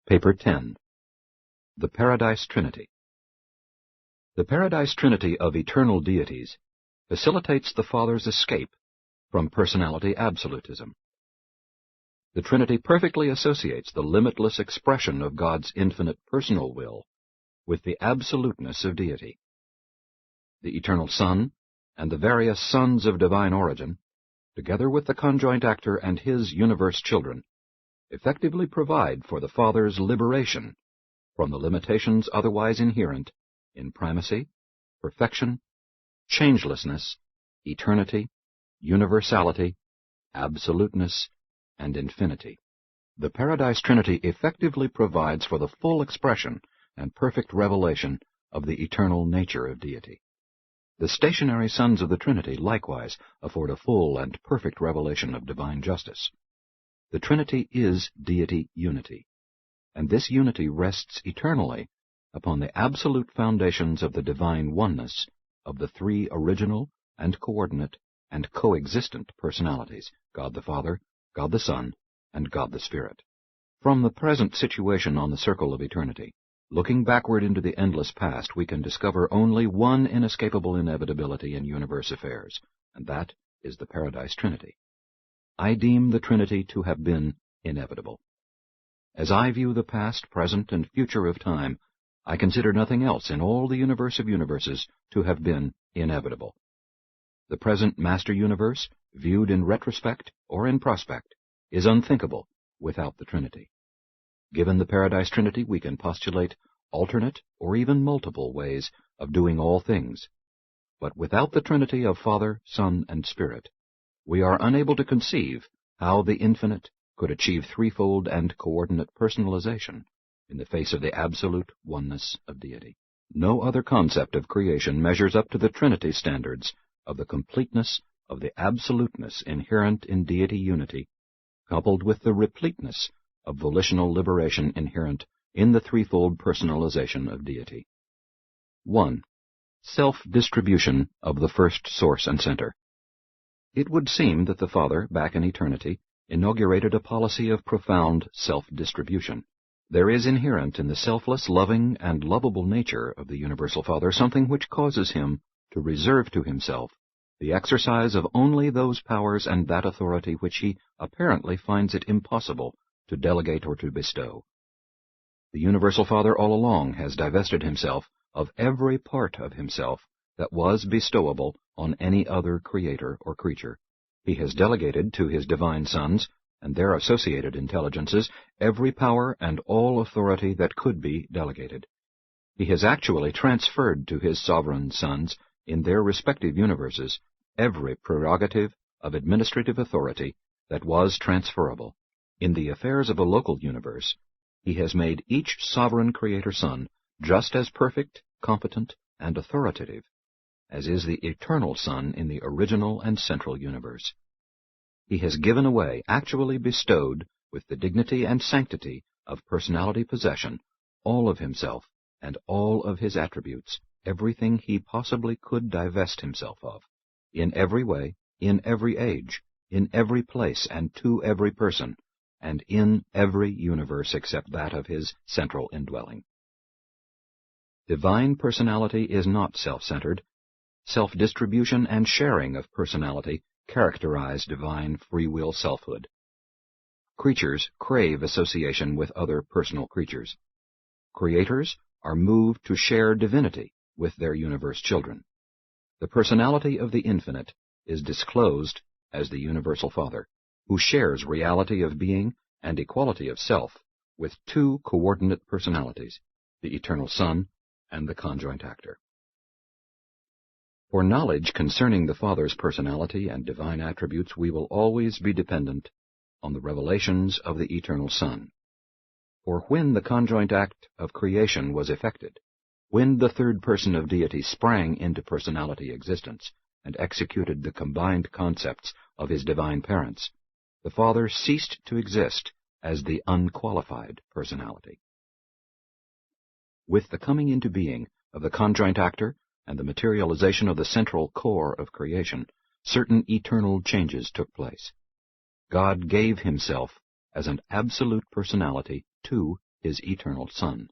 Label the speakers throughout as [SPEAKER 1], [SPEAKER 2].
[SPEAKER 1] Paper 10. The Paradise Trinity. The Paradise Trinity of eternal deities facilitates the Father's escape from personality absolutism. The Trinity perfectly associates the limitless expression of God's infinite personal will with the absoluteness of deity. The Eternal Son and the various sons of divine origin, together with the conjoint actor and his universe children, effectively provide for the Father's liberation from the limitations otherwise inherent in primacy, perfection, changelessness, eternity, universality, absoluteness, and infinity. The Paradise Trinity effectively provides for the full expression and perfect revelation of the eternal nature of deity. The stationary sons of the Trinity likewise afford a full and perfect revelation of divine justice. The Trinity is deity unity, and this unity rests eternally upon the absolute foundations of the divine oneness of the three original and coordinate and coexistent personalities, God the Father, God the Son, and God the Spirit. From the present situation on the circle of eternity, looking backward into the endless past, we can discover only one inescapable inevitability in universe affairs, and that is the Paradise Trinity. I deem the Trinity to have been inevitable. As I view the past, present, and future of time, I consider nothing else in all the universe of universes to have been inevitable. The present master universe, viewed in retrospect or in prospect, is unthinkable without the Trinity. Given the Paradise Trinity, we can postulate alternate or even multiple ways of doing all things. But without the Trinity of Father, Son, and Spirit, we are unable to conceive how the infinite could achieve threefold and coordinate personalization in the face of the absolute oneness of deity. No other concept of creation measures up to the Trinity standards of the completeness of the absoluteness inherent in deity unity, coupled with the repleteness of volitional liberation inherent in the threefold personalization of deity. 1. Self-distribution of the first source and center. It would seem that the Father, back in eternity, inaugurated a policy of profound self-distribution. There is inherent in the selfless, loving, and lovable nature of the Universal Father something which causes him to reserve to himself the exercise of only those powers and that authority which he apparently finds it impossible to delegate or to bestow. The Universal Father all along has divested himself of every part of himself that was bestowable on any other creator or creature. He has delegated to his divine sons and their associated intelligences every power and all authority that could be delegated. He has actually transferred to his sovereign sons in their respective universes every prerogative of administrative authority that was transferable. In the affairs of a local universe, he has made each sovereign creator son just as perfect, competent, and authoritative as is the eternal Son in the original and central universe. He has given away, actually bestowed, with the dignity and sanctity of personality possession, all of himself and all of his attributes, everything he possibly could divest himself of, in every way, in every age, in every place, and to every person, and in every universe except that of his central indwelling. Divine personality is not self-centered. Self-distribution and sharing of personality characterize divine free will selfhood. Creatures crave association with other personal creatures. Creators are moved to share divinity with their universe children. The personality of the infinite is disclosed as the Universal Father, who shares reality of being and equality of self with two coordinate personalities, the Eternal Son and the conjoint actor. For knowledge concerning the Father's personality and divine attributes, we will always be dependent on the revelations of the Eternal Son. For when the conjoint act of creation was effected, when the third person of deity sprang into personality existence and executed the combined concepts of his divine parents, the Father ceased to exist as the unqualified personality. With the coming into being of the conjoint actor and the materialization of the central core of creation, certain eternal changes took place. God gave himself as an absolute personality to his eternal Son.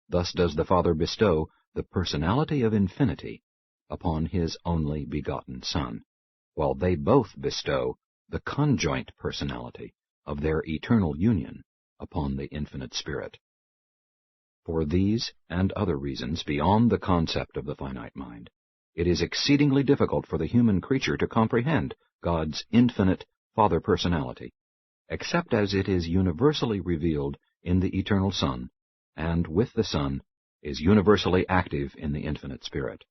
[SPEAKER 1] Thus does the Father bestow the personality of infinity upon his only begotten Son, while they both bestow the conjoint personality of their eternal union upon the infinite Spirit. For these and other reasons beyond the concept of the finite mind, it is exceedingly difficult for the human creature to comprehend God's infinite Father personality, except as it is universally revealed in the eternal Son, and with the Son is universally active in the infinite Spirit.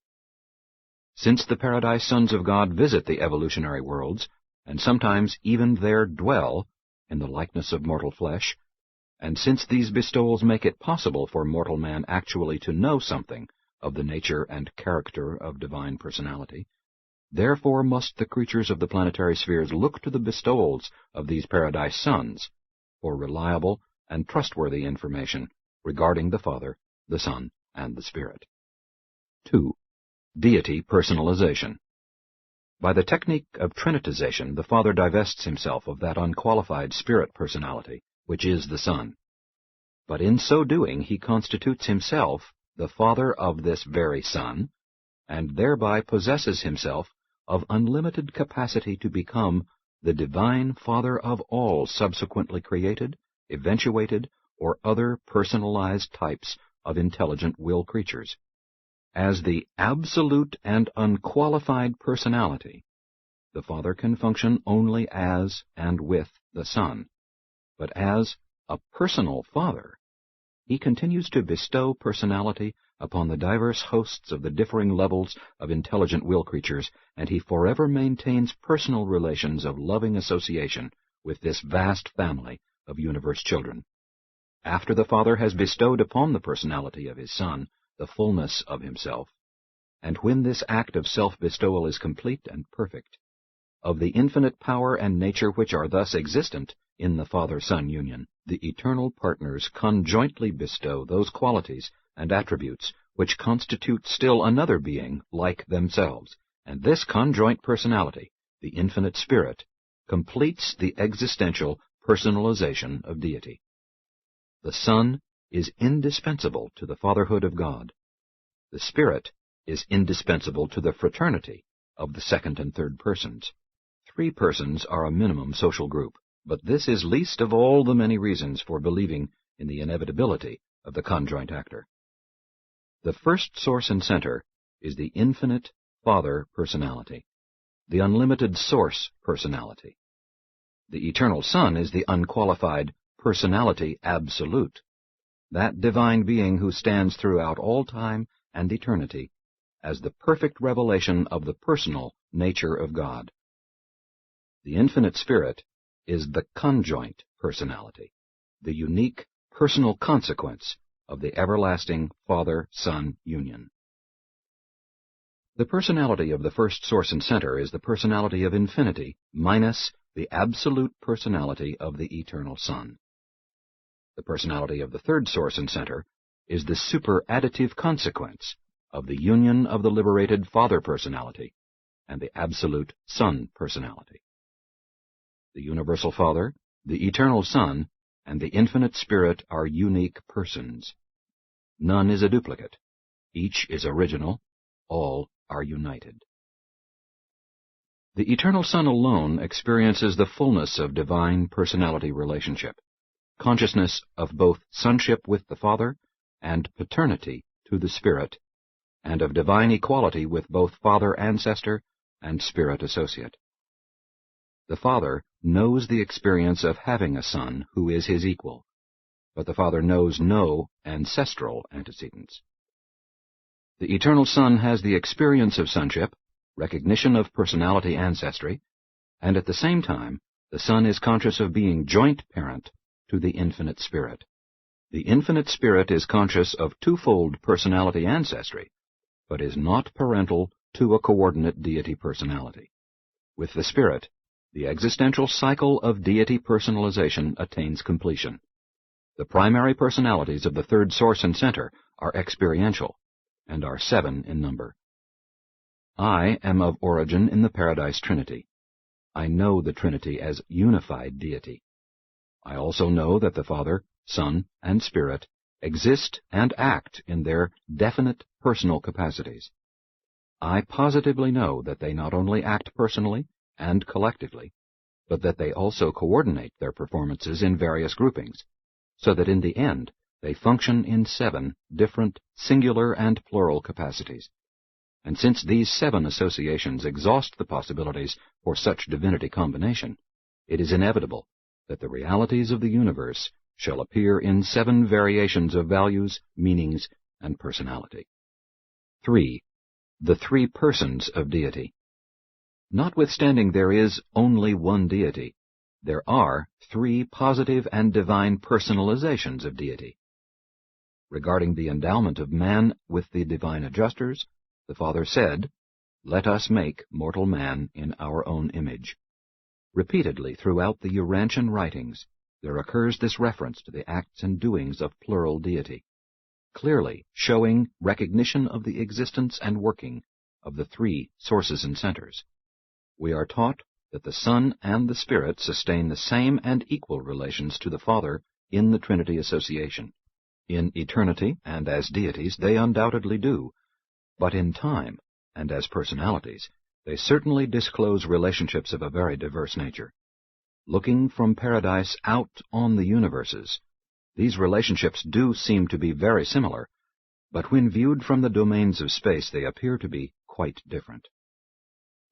[SPEAKER 1] Since the paradise sons of God visit the evolutionary worlds, and sometimes even there dwell in the likeness of mortal flesh, and since these bestowals make it possible for mortal man actually to know something of the nature and character of divine personality, therefore must the creatures of the planetary spheres look to the bestowals of these paradise sons for reliable and trustworthy information regarding the Father, the Son, and the Spirit. 2. Deity personalization. By the technique of trinitization, the Father divests himself of that unqualified spirit personality, which is the Son. But in so doing, he constitutes himself the Father of this very Son, and thereby possesses himself of unlimited capacity to become the divine Father of all subsequently created, eventuated, or other personalized types of intelligent will creatures. As the absolute and unqualified personality, the Father can function only as and with the Son, but as a personal Father, he continues to bestow personality upon the diverse hosts of the differing levels of intelligent will creatures, and he forever maintains personal relations of loving association with this vast family of universe children. After the Father has bestowed upon the personality of his Son the fullness of himself, and when this act of self-bestowal is complete and perfect, of the infinite power and nature which are thus existent in the Father-Son union, the eternal partners conjointly bestow those qualities and attributes which constitute still another being like themselves, and this conjoint personality, the infinite Spirit, completes the existential personalization of deity. The Son is indispensable to the fatherhood of God. The Spirit is indispensable to the fraternity of the second and third persons. 3 persons are a minimum social group, but this is least of all the many reasons for believing in the inevitability of the conjoint actor. The first source and center is the infinite Father personality, the unlimited source personality. The eternal Son is the unqualified personality absolute, that divine being who stands throughout all time and eternity as the perfect revelation of the personal nature of God. The infinite Spirit is the conjoint personality, the unique personal consequence of the everlasting Father-Son union. The personality of the first source and center is the personality of infinity minus the absolute personality of the eternal Son. The personality of the third source and center is the superadditive consequence of the union of the liberated Father personality and the absolute Son personality. The universal Father, the eternal Son, and the infinite Spirit are unique persons. None is a duplicate. Each is original. All are united. The eternal Son alone experiences the fullness of divine personality relationship, consciousness of both sonship with the Father and paternity to the Spirit, and of divine equality with both Father ancestor and Spirit associate. The Father knows the experience of having a Son who is his equal, but the Father knows no ancestral antecedents. The eternal Son has the experience of sonship, recognition of personality ancestry, and at the same time, the Son is conscious of being joint parent to the infinite Spirit. The infinite Spirit is conscious of twofold personality ancestry, but is not parental to a coordinate deity personality. With the Spirit, the existential cycle of deity personalization attains completion. The primary personalities of the third source and center are experiential, and are 7 in number. I am of origin in the Paradise Trinity. I know the Trinity as unified deity. I also know that the Father Son, and Spirit exist and act in their definite personal capacities. I positively know that they not only act personally and collectively, but that they also coordinate their performances in various groupings, so that in the end they function in 7 different singular and plural capacities. And since these 7 associations exhaust the possibilities for such divinity combination, it is inevitable that the realities of the universe shall appear in 7 variations of values, meanings, and personality. 3. The 3 persons of deity. Notwithstanding there is only one deity, there are 3 positive and divine personalizations of deity. Regarding the endowment of man with the divine adjusters, the Father said, "Let us make mortal man in our own image." Repeatedly throughout the Urantian writings, there occurs this reference to the acts and doings of plural deity, clearly showing recognition of the existence and working of the 3 sources and centers. We are taught that the Son and the Spirit sustain the same and equal relations to the Father in the Trinity association. In eternity and as deities they undoubtedly do, but in time and as personalities they certainly disclose relationships of a very diverse nature. Looking from paradise out on the universes, these relationships do seem to be very similar, but when viewed from the domains of space they appear to be quite different.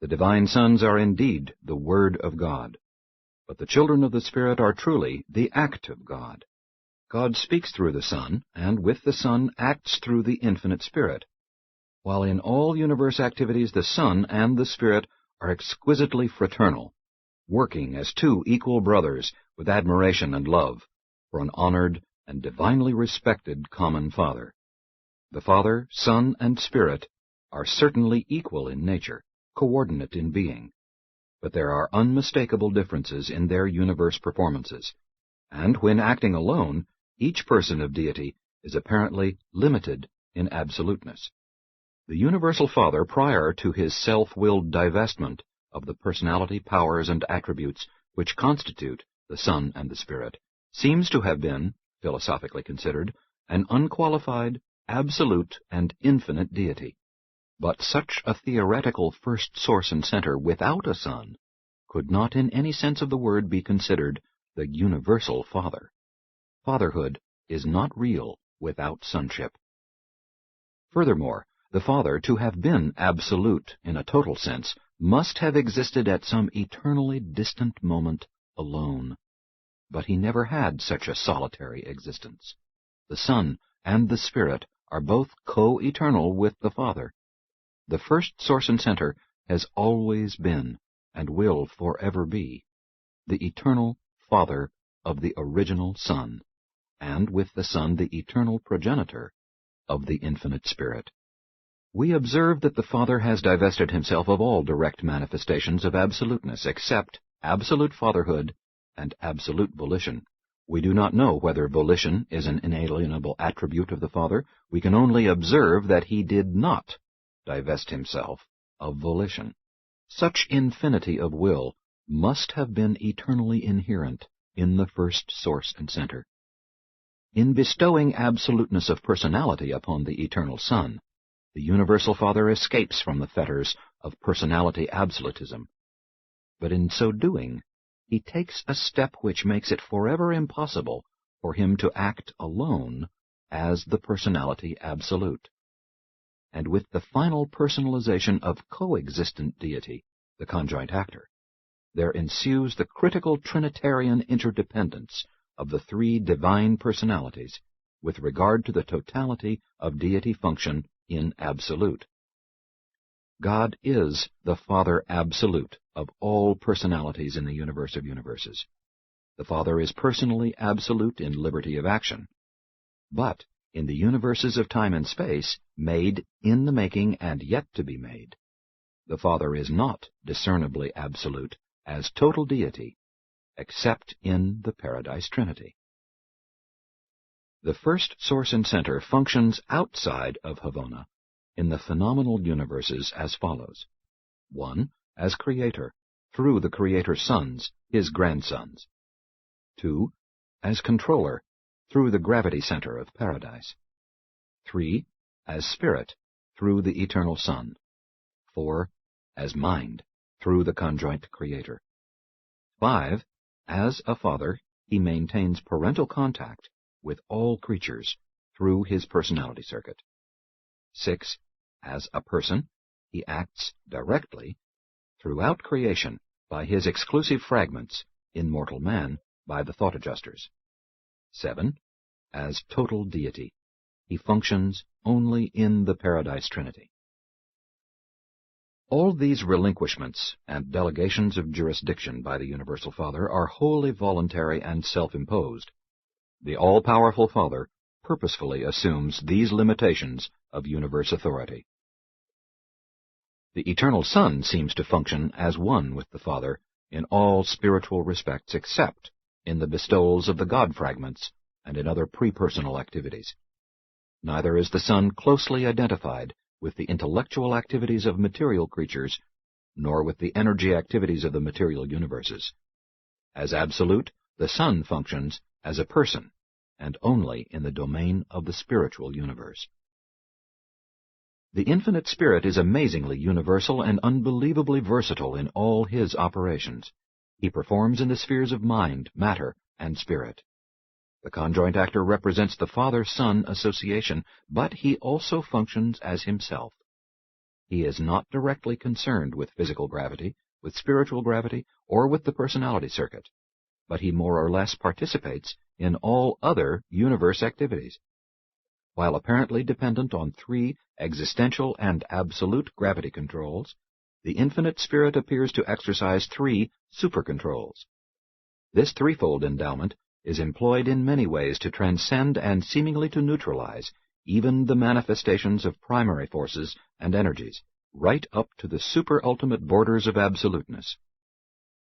[SPEAKER 1] The divine sons are indeed the Word of God, but the children of the Spirit are truly the act of God. God speaks through the Son, and with the Son acts through the infinite Spirit, while in all universe activities the Son and the Spirit are exquisitely fraternal, working as 2 equal brothers with admiration and love for an honored and divinely respected common Father. The Father, Son, and Spirit are certainly equal in nature, coordinate in being, but there are unmistakable differences in their universe performances, and when acting alone, each person of deity is apparently limited in absoluteness. The Universal Father, prior to his self-willed divestment of the personality, powers, and attributes which constitute the Son and the Spirit, seems to have been, philosophically considered, an unqualified, absolute, and infinite deity. But such a theoretical first source and center without a Son could not in any sense of the word be considered the Universal Father. Fatherhood is not real without sonship. Furthermore, the Father, to have been absolute in a total sense, must have existed at some eternally distant moment alone. But he never had such a solitary existence. The Son and the Spirit are both co-eternal with the Father. The first source and center has always been, and will forever be, the eternal Father of the original Son, and with the Son the eternal progenitor of the infinite Spirit. We observe that the Father has divested himself of all direct manifestations of absoluteness, except absolute fatherhood and absolute volition. We do not know whether volition is an inalienable attribute of the Father. We can only observe that he did not divest himself of volition. Such infinity of will must have been eternally inherent in the first source and center. In bestowing absoluteness of personality upon the eternal Son, the Universal Father escapes from the fetters of personality absolutism. But in so doing, he takes a step which makes it forever impossible for him to act alone as the personality absolute. And with the final personalization of coexistent deity, the conjoint actor, there ensues the critical Trinitarian interdependence of the 3 divine personalities with regard to the totality of deity function in absolute. God is the Father absolute of all personalities in the universe of universes. The Father is personally absolute in liberty of action. But in the universes of time and space, made in the making and yet to be made, the Father is not discernibly absolute as total deity, except in the Paradise Trinity. The first source and center functions outside of Havona in the phenomenal universes as follows. 1. As creator, through the Creator's sons, his grandsons. 2. As controller, through the gravity center of paradise. 3. As spirit, through the eternal Son. 4. As mind, through the conjoint Creator. 5. As a father, he maintains parental contact with all creatures through his personality circuit. 6. As a person, he acts directly throughout creation by his exclusive fragments, in mortal man by the thought adjusters. 7. As total deity, he functions only in the Paradise Trinity. All these relinquishments and delegations of jurisdiction by the Universal Father are wholly voluntary and self-imposed. The all-powerful Father purposefully assumes these limitations of universe authority. The Eternal Son seems to function as one with the Father in all spiritual respects except in the bestowals of the God fragments and in other pre-personal activities. Neither is the Son closely identified with the intellectual activities of material creatures, nor with the energy activities of the material universes. As absolute, the Son functions as a person, and only in the domain of the spiritual universe. The Infinite Spirit is amazingly universal and unbelievably versatile in all his operations. He performs in the spheres of mind, matter, and spirit. The conjoint actor represents the Father-Son association, but he also functions as himself. He is not directly concerned with physical gravity, with spiritual gravity, or with the personality circuit, but he more or less participates in all other universe activities. While apparently dependent on 3 existential and absolute gravity controls, the Infinite Spirit appears to exercise 3 super-controls. This threefold endowment is employed in many ways to transcend and seemingly to neutralize even the manifestations of primary forces and energies, right up to the super-ultimate borders of absoluteness.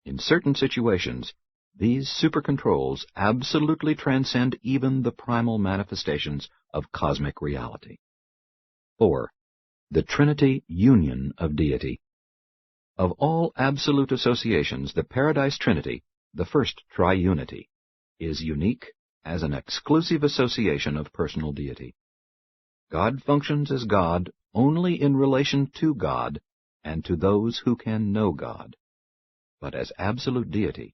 [SPEAKER 1] In certain situations, these super-controls absolutely transcend even the primal manifestations of cosmic reality. 4. The Trinity Union of Deity. Of all absolute associations, the Paradise Trinity, the first triunity, is unique as an exclusive association of personal deity. God functions as God only in relation to God and to those who can know God, but as absolute deity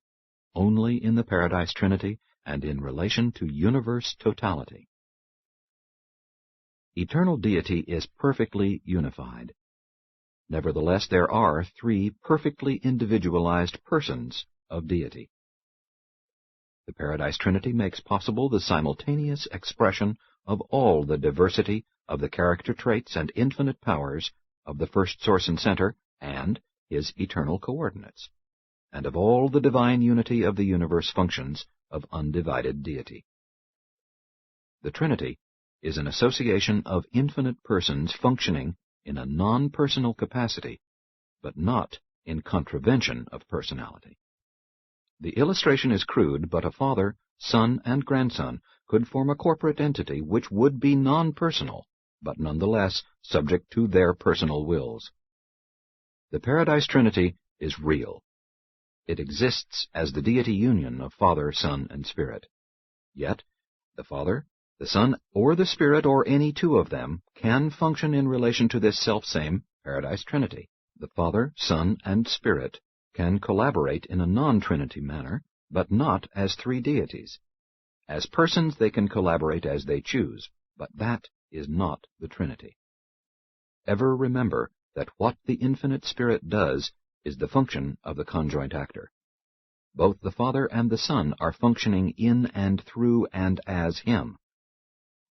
[SPEAKER 1] only in the Paradise Trinity and in relation to universe totality. Eternal deity is perfectly unified. Nevertheless, there are 3 perfectly individualized persons of deity. The Paradise Trinity makes possible the simultaneous expression of all the diversity of the character traits and infinite powers of the first source and center and his eternal coordinates, and of all the divine unity of the universe functions of undivided deity. The Trinity is an association of infinite persons functioning in a non-personal capacity, but not in contravention of personality. The illustration is crude, but a father, son, and grandson could form a corporate entity which would be non-personal, but nonetheless subject to their personal wills. The Paradise Trinity is real. It exists as the deity union of Father, Son, and Spirit. Yet, the Father, the Son, or the Spirit, or any 2 of them, can function in relation to this selfsame Paradise Trinity. The Father, Son, and Spirit can collaborate in a non-Trinity manner, but not as 3 deities. As persons they can collaborate as they choose, but that is not the Trinity. Ever remember that what the Infinite Spirit does is the function of the conjoint actor. Both the Father and the Son are functioning in and through and as Him.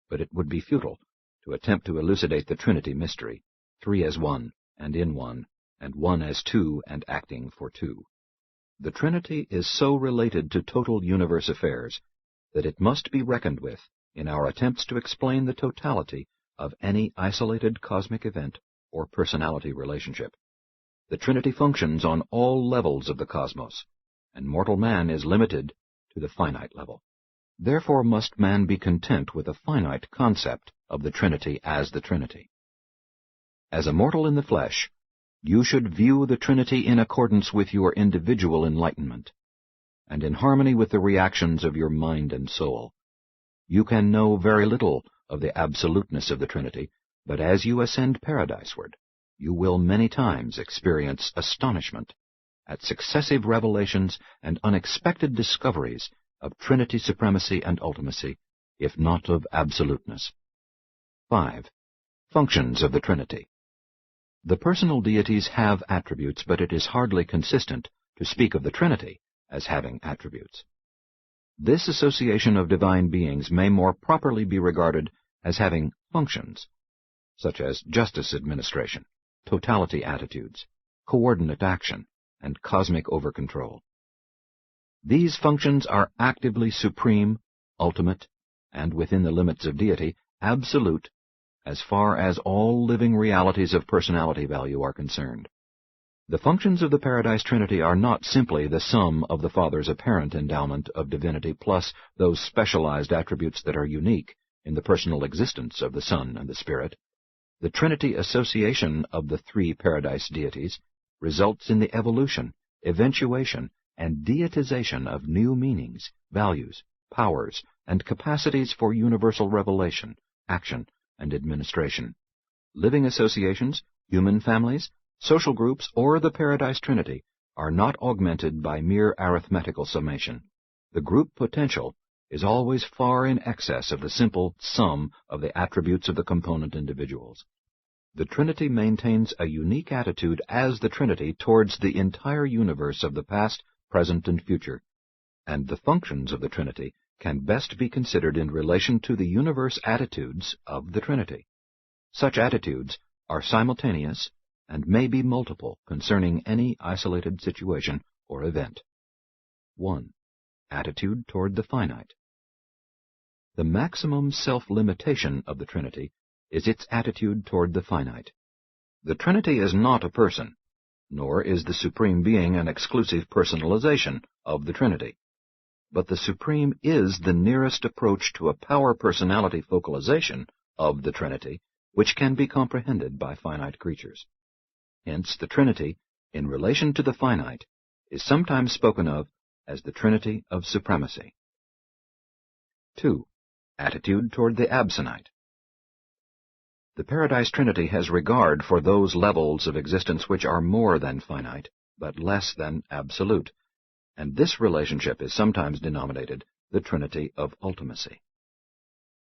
[SPEAKER 1] But it would be futile to attempt to elucidate the Trinity mystery, 3 as 1, and in 1, and 1 as 2 and acting for 2. The Trinity is so related to total universe affairs that it must be reckoned with in our attempts to explain the totality of any isolated cosmic event or personality relationship. The Trinity functions on all levels of the cosmos, and mortal man is limited to the finite level. Therefore must man be content with a finite concept of the Trinity as the Trinity. As a mortal in the flesh, you should view the Trinity in accordance with your individual enlightenment, and in harmony with the reactions of your mind and soul. you can know very little of the absoluteness of the Trinity, but as you ascend paradiseward, you will many times experience astonishment at successive revelations and unexpected discoveries of Trinity supremacy and ultimacy, if not of absoluteness. 5. Functions of the Trinity. The personal deities have attributes, but it is hardly consistent to speak of the Trinity as having attributes. This association of divine beings may more properly be regarded as having functions, such as justice administration, totality attitudes, coordinate action, and cosmic overcontrol. These functions are actively supreme, ultimate, and within the limits of deity, absolute, as far as all living realities of personality value are concerned. The functions of the Paradise Trinity are not simply the sum of the Father's apparent endowment of divinity plus those specialized attributes that are unique in the personal existence of the Son and the Spirit. The Trinity association of the three Paradise deities results in the evolution, eventuation, and deitization of new meanings, values, powers, and capacities for universal revelation, action, and administration. Living associations, human families, social groups, or the Paradise Trinity are not augmented by mere arithmetical summation. The group potential is always far in excess of the simple sum of the attributes of the component individuals. The Trinity maintains a unique attitude as the Trinity towards the entire universe of the past, present, and future, and the functions of the Trinity can best be considered in relation to the universe attitudes of the Trinity. Such attitudes are simultaneous and may be multiple concerning any isolated situation or event. 1. Attitude toward the finite. The maximum self-limitation of the Trinity is its attitude toward the finite. The Trinity is not a person, nor is the Supreme Being an exclusive personalization of the Trinity. But the Supreme is the nearest approach to a power-personality focalization of the Trinity, which can be comprehended by finite creatures. Hence, the Trinity, in relation to the finite, is sometimes spoken of as the Trinity of supremacy. 2. Attitude toward the absonite. The Paradise Trinity has regard for those levels of existence which are more than finite, but less than absolute, and this relationship is sometimes denominated the Trinity of ultimacy.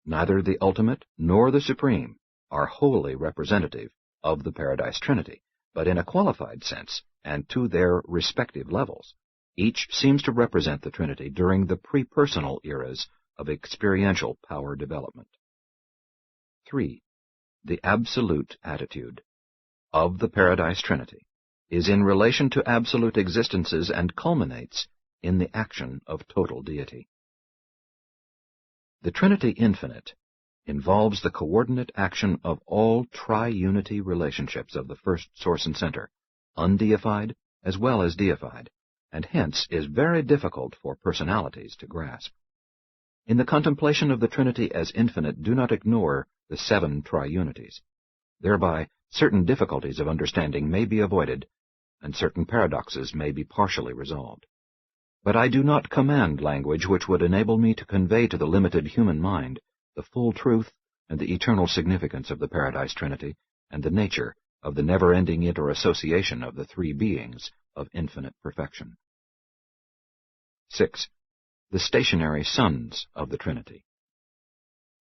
[SPEAKER 1] Neither the ultimate nor the supreme are wholly representative of the Paradise Trinity, but in a qualified sense, and to their respective levels, each seems to represent the Trinity during the pre-personal eras of experiential power development. 3. The absolute attitude of the Paradise Trinity is in relation to absolute existences and culminates in the action of total deity. The Trinity Infinite involves the coordinate action of all tri-unity relationships of the first source and center, undeified as well as deified, and hence is very difficult for personalities to grasp. In the contemplation of the Trinity as infinite, do not ignore the 7 tri-unities. Thereby, certain difficulties of understanding may be avoided, and certain paradoxes may be partially resolved. But I do not command language which would enable me to convey to the limited human mind the full truth and the eternal significance of the Paradise Trinity and the nature of the never-ending interassociation of the three beings of infinite perfection. 6. The stationary sons of the Trinity.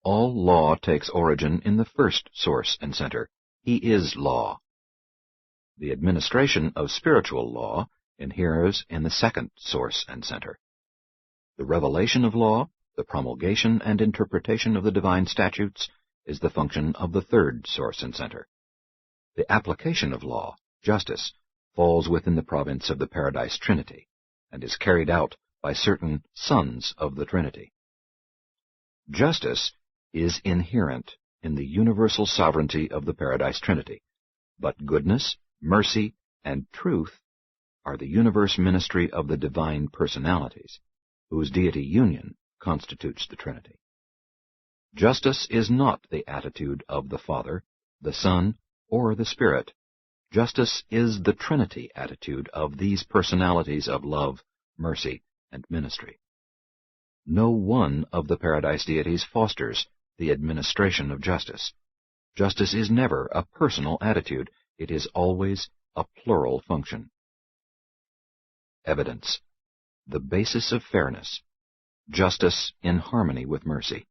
[SPEAKER 1] All law takes origin in the first source and center. He is law. The administration of spiritual law inheres in the second source and center. The revelation of law, the promulgation and interpretation of the divine statutes, is the function of the third source and center. The application of law, justice, falls within the province of the Paradise Trinity, and is carried out by certain sons of the Trinity. Justice is inherent in the universal sovereignty of the Paradise Trinity, but goodness, mercy, and truth are the universe ministry of the divine personalities, whose deity union constitutes the Trinity. Justice is not the attitude of the Father, the Son, or the Spirit. Justice is the Trinity attitude of these personalities of love, mercy, and ministry. No one of the paradise deities fosters the administration of justice. Justice is never a personal attitude. It is always a plural function. Evidence. The basis of fairness, justice in harmony with mercy,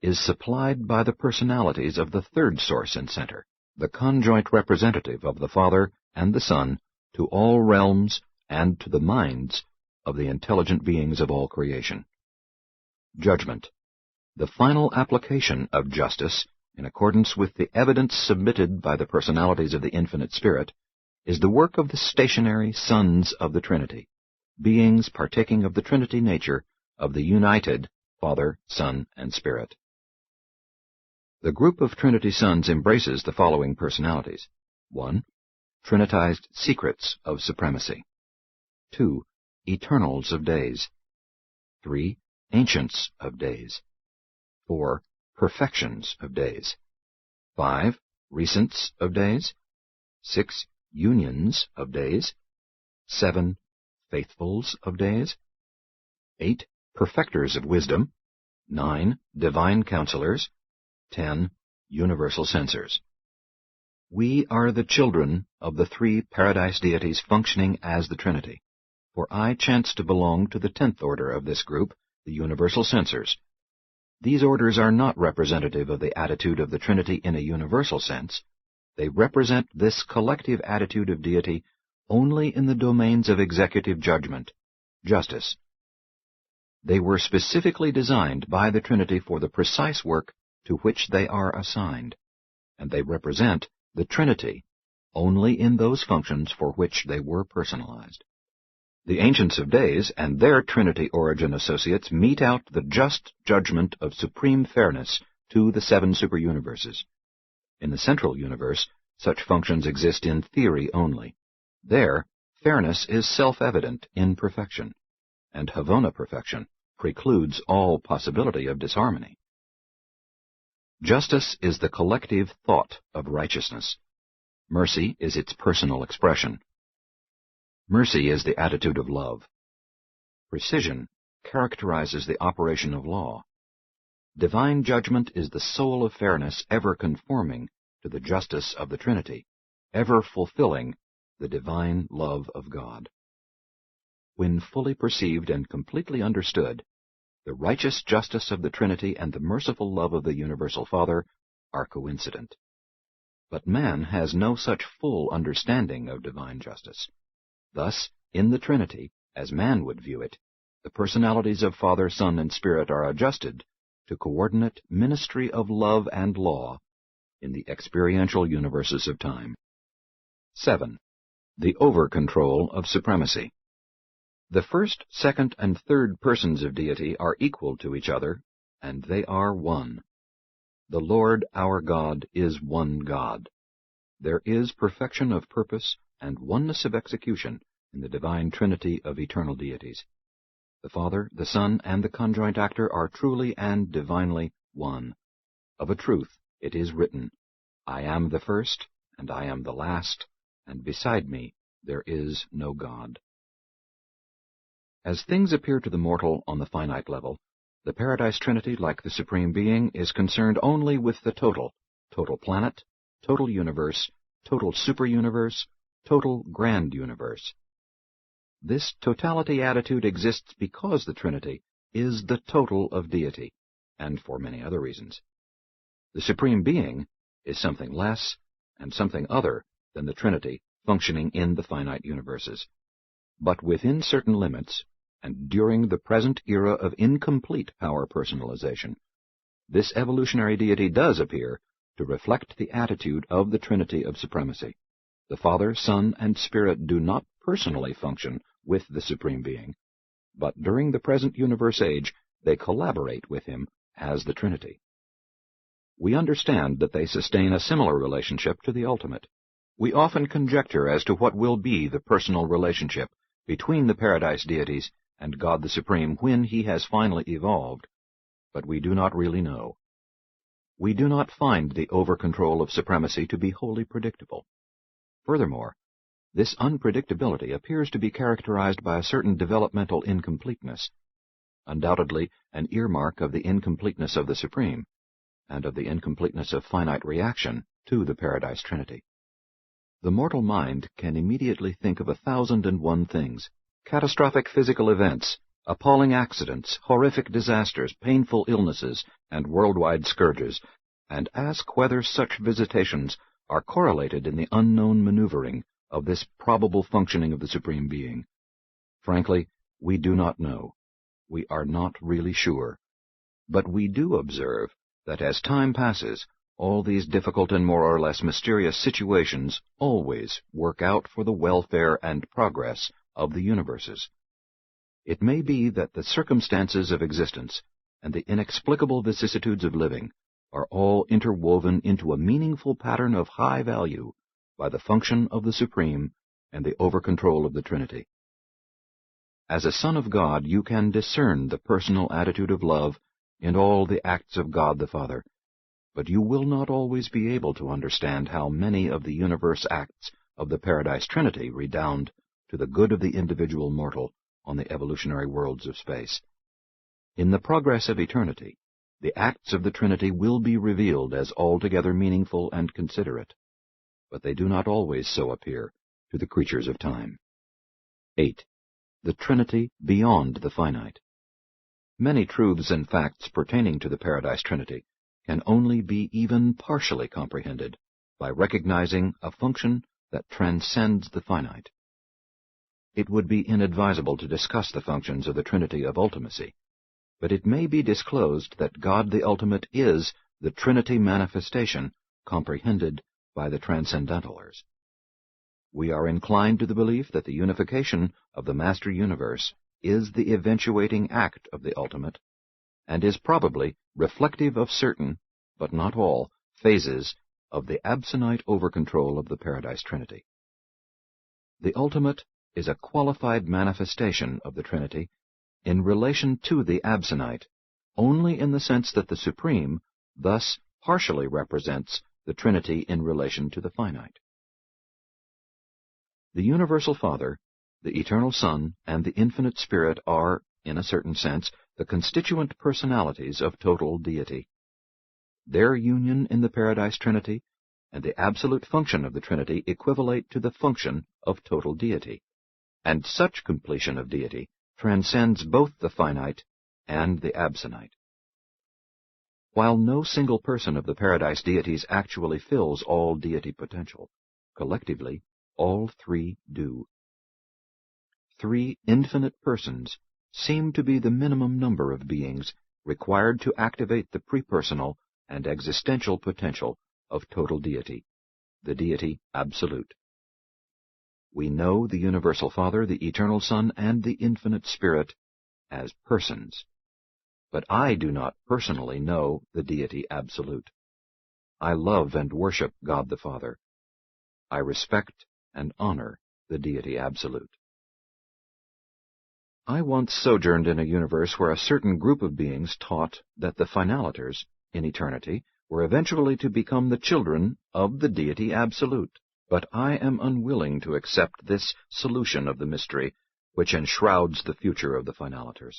[SPEAKER 1] is supplied by the personalities of the third source and center, the conjoint representative of the Father and the Son to all realms and to the minds of the intelligent beings of all creation. Judgment. The final application of justice, in accordance with the evidence submitted by the personalities of the Infinite Spirit, is the work of the stationary sons of the Trinity, beings partaking of the Trinity nature of the united Father, Son, and Spirit. The group of Trinity sons embraces the following personalities. 1. Trinitized secrets of supremacy. 2. Eternals of days. 3. Ancients of days. 4. Perfections of days. 5. Recents of days. 6. Unions of days. 7. Faithfuls of days. 8. Perfecters of wisdom. 9. Divine counselors. 10. Universal censors. We are the children of the three paradise deities functioning as the Trinity, for I chance to belong to the 10th order of this group, the Universal Censors. These orders are not representative of the attitude of the Trinity in a universal sense. They represent this collective attitude of deity only in the domains of executive judgment, justice. They were specifically designed by the Trinity for the precise work to which they are assigned, and they represent the Trinity only in those functions for which they were personalized. The Ancients of Days and their Trinity origin associates mete out the just judgment of supreme fairness to the 7 superuniverses. In the central universe, such functions exist in theory only. There, fairness is self-evident in perfection, and Havona perfection precludes all possibility of disharmony. Justice is the collective thought of righteousness. Mercy is its personal expression. Mercy is the attitude of love. Precision characterizes the operation of law. Divine judgment is the soul of fairness, ever conforming to the justice of the Trinity, ever fulfilling the divine love of God. When fully perceived and completely understood, the righteous justice of the Trinity and the merciful love of the Universal Father are coincident. But man has no such full understanding of divine justice. Thus, in the Trinity, as man would view it, the personalities of Father, Son, and Spirit are adjusted to coordinate ministry of love and law in the experiential universes of time. 7. The Overcontrol of supremacy. The first, second, and third persons of deity are equal to each other, and they are one. The Lord our God is one God. There is perfection of purpose and oneness of execution in the divine Trinity of eternal deities. The Father, the Son, and the conjoint actor are truly and divinely one. Of a truth, it is written, I am the first, and I am the last, and beside me there is no God. As things appear to the mortal on the finite level, the Paradise Trinity, like the Supreme Being, is concerned only with the total planet, total universe, total superuniverse, total grand universe. This totality attitude exists because the Trinity is the total of deity, and for many other reasons. The Supreme Being is something less and something other than the Trinity functioning in the finite universes. But within certain limits, and during the present era of incomplete power personalization, this evolutionary deity does appear to reflect the attitude of the Trinity of supremacy. The Father, Son, and Spirit do not personally function with the Supreme Being, but during the present universe age they collaborate with him as the Trinity. We understand that they sustain a similar relationship to the ultimate. We often conjecture as to what will be the personal relationship between the Paradise deities and God the Supreme when he has finally evolved, but we do not really know. We do not find the overcontrol of supremacy to be wholly predictable. Furthermore, this unpredictability appears to be characterized by a certain developmental incompleteness. undoubtedly an earmark of the incompleteness of the Supreme, and of the incompleteness of finite reaction to the Paradise Trinity. The mortal mind can immediately think of 1,001 things: catastrophic physical events, appalling accidents, horrific disasters, painful illnesses, and worldwide scourges, and ask whether such visitations are correlated in the unknown maneuvering of this probable functioning of the Supreme Being. Frankly, we do not know. We are not really sure. But we do observe that as time passes, all these difficult and more or less mysterious situations always work out for the welfare and progress of the universes. It may be that the circumstances of existence and the inexplicable vicissitudes of living are all interwoven into a meaningful pattern of high value by the function of the Supreme and the overcontrol of the Trinity. As a son of God, you can discern the personal attitude of love in all the acts of God the Father, but you will not always be able to understand how many of the universe acts of the Paradise Trinity redound to the good of the individual mortal on the evolutionary worlds of space. In the progress of eternity, the acts of the Trinity will be revealed as altogether meaningful and considerate, but they do not always so appear to the creatures of time. 8. The Trinity beyond the finite. Many truths and facts pertaining to the Paradise Trinity can only be even partially comprehended by recognizing a function that transcends the finite. It would be inadvisable to discuss the functions of the Trinity of ultimacy, but it may be disclosed that God the Ultimate is the Trinity manifestation comprehended by the Transcendentalers. We are inclined to the belief that the unification of the Master Universe is the eventuating act of the Ultimate, and is probably reflective of certain, but not all, phases of the absonite overcontrol of the Paradise Trinity. The Ultimate is a qualified manifestation of the Trinity in relation to the absonite, only in the sense that the Supreme thus partially represents the Trinity in relation to the finite. The Universal Father, the Eternal Son, and the Infinite Spirit are, in a certain sense, the constituent personalities of total deity. Their union in the Paradise Trinity and the absolute function of the Trinity equivalate to the function of total deity, and such completion of deity transcends both the finite and the absonite. While no single person of the Paradise deities actually fills all deity potential, collectively all three do. 3 infinite persons seem to be the minimum number of beings required to activate the prepersonal and existential potential of total deity, the deity absolute. We know the Universal Father, the Eternal Son, and the Infinite Spirit as persons, but I do not personally know the deity absolute. I love and worship God the Father. I respect and honor the deity absolute. I once sojourned in a universe where a certain group of beings taught that the finaliters, in eternity, were eventually to become the children of the deity absolute. But I am unwilling to accept this solution of the mystery which enshrouds the future of the finaliters.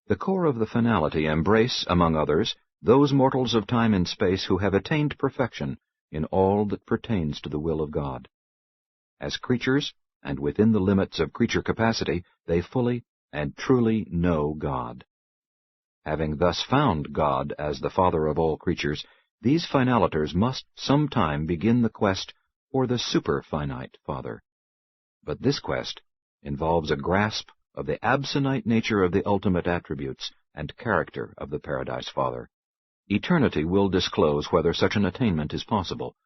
[SPEAKER 1] The core of the finality embrace, among others, those mortals of time and space who have attained perfection in all that pertains to the will of God. As creatures, and within the limits of creature capacity, they fully and truly know God. Having thus found God as the Father of all creatures, these finaliters must sometime begin the quest for the superfinite Father. But this quest involves a grasp of the absonite nature of the ultimate attributes and character of the Paradise Father. Eternity will disclose whether such an attainment is possible,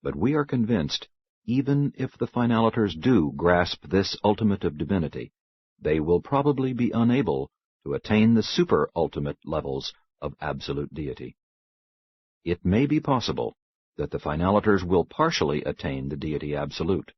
[SPEAKER 1] but we are convinced even if the finaliters do grasp this ultimate of divinity, they will probably be unable to attain the super-ultimate levels of absolute deity. It may be possible that the finaliters will partially attain the deity absolute,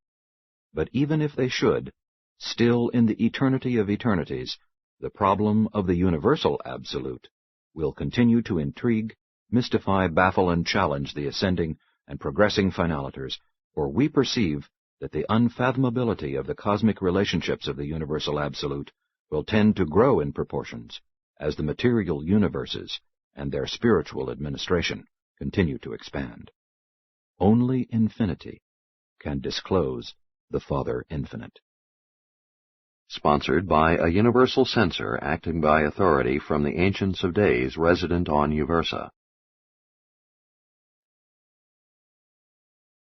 [SPEAKER 1] but even if they should, still in the eternity of eternities, the problem of the universal absolute will continue to intrigue, mystify, baffle, and challenge the ascending and progressing finaliters, for we perceive that the unfathomability of the cosmic relationships of the universal absolute will tend to grow in proportions as the material universes and their spiritual administration continue to expand. Only infinity can disclose the Father Infinite.
[SPEAKER 2] Sponsored by a universal censor acting by authority from the Ancients of Days resident on Uversa.